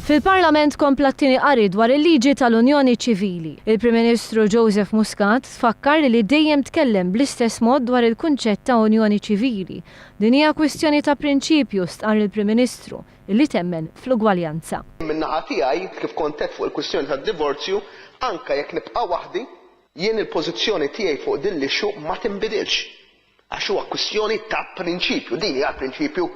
Fil-Parlament kompla t-tieni qari dwar il-liġi tal-Unjoni Ċivili. Il-Prim Ministru Joseph Muscat tfakkar li dejjem tkellem bl-istess mod dwar il-kunċett ta' Unjoni Ċivili. Din hija kwistjoni ta' prinċipju stqarr il-Prim Ministru illi temmen fl-ugwaljanza. Min-naħa tiegħi kif kont qed fuq il-kwistjoni tad-divorzju, anke jekk nibqa' waħdi, jien il-pożizzjoni tiegħi fuq din l-ixxu ma tinbidilx. Għax huwa kwistjoni ta' prinċipju, din hija prinċipju.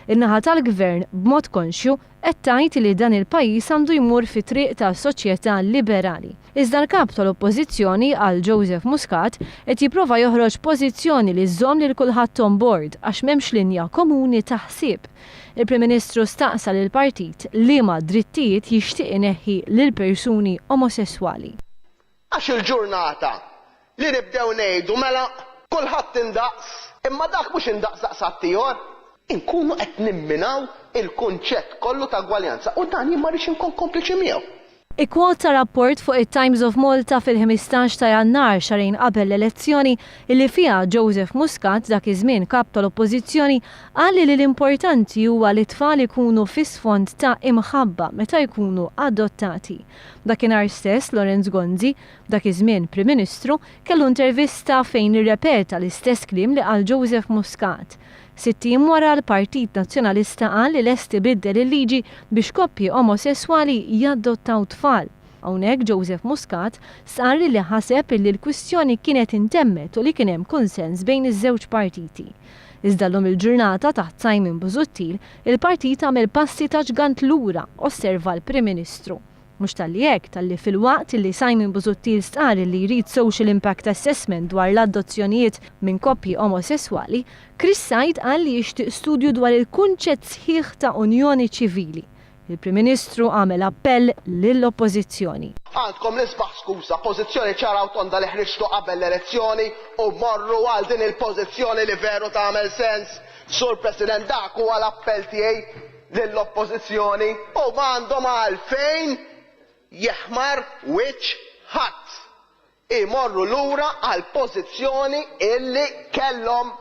In-naħa tal-Gvern b'mod konxju qed tgħid li dan il-pajjiż għandu jmur fi triq ta' soċjetà liberali. Iżda l-kap tal-Oppożizzjoni għal Joseph Muscat qed jipprova joħroġ pożizzjoni li żżomm lil kulħadd on board għax m'hemmx linja komuni ta' ħsieb. Il-Prim Ministru staqsa lill-partit liema drittijiet jixtieq ineħħi lil persuni omosessuali. Għax il-ġurnata li nibdew ngħidu mela kulħadd indaqs, imma dak mhux indaqs daqs ieħor. Inkunu qed nimminaw il-kunċett kollu ta' gwaljanza u dan jien ma rridx inkun kompliċi miegħu. Ikkwota rapport fuq it-Times of Malta fil-15 ta' Jannar xarejn qabel l-elezzjoni illi fiha Joseph Muscat dak iż-żmien kap tal-Oppożizzjoni qal li l-importanti huwa li t-tfal ikunu fis-sfond ta' imħabba meta jkunu adottati. Dakinhar stess Lawrence Gonzi, dak iż-żmien Prim Ministru, kellu intervista fejn irrepeta l-istess kliem li qal Joseph Muscat. 60 wara l-Partit Nazzjonalista qal li lesti biddel il-liġi biex koppji omosessuali jaddottaw tfal. Hawnhekk Joseph Muscat sar li ħaseb li l-kwistjoni kienet intemmet u li kien hemm konsens bejn iż-żewġ partiti. Iżda llum il-ġurnata taħt Simon Busuttil, il-partit għamel passi ta' ġgant lura, osserva l-Prim Ministru. Mhux tal-li hekk tal-li fil-waqt li Simon Busuttil stqarr li jrid Social Impact Assessment dwar l-adozzjonijiet minn koppji omosessuali, Chris Said qal li jixtieq studju dwar il-kunċett sħiħ ta' Unjoni Ċivili. Il-Prim Ministru għamel appell lill-Opposizzjoni. Għandkom nisbaħ skuża, pożizzjoni ċara u tonda li ħriġtu qabel l-elezzjoni u morru għal din il-pożizzjoni li veru tagħmel sens. Sur President, dak huwa l-appell tiegħi lill-Oppożizzjoni u m'għandhom għalfejn jeħmar wiċċ ħadd. Imorru lura għal pożizzjoni illi kellhom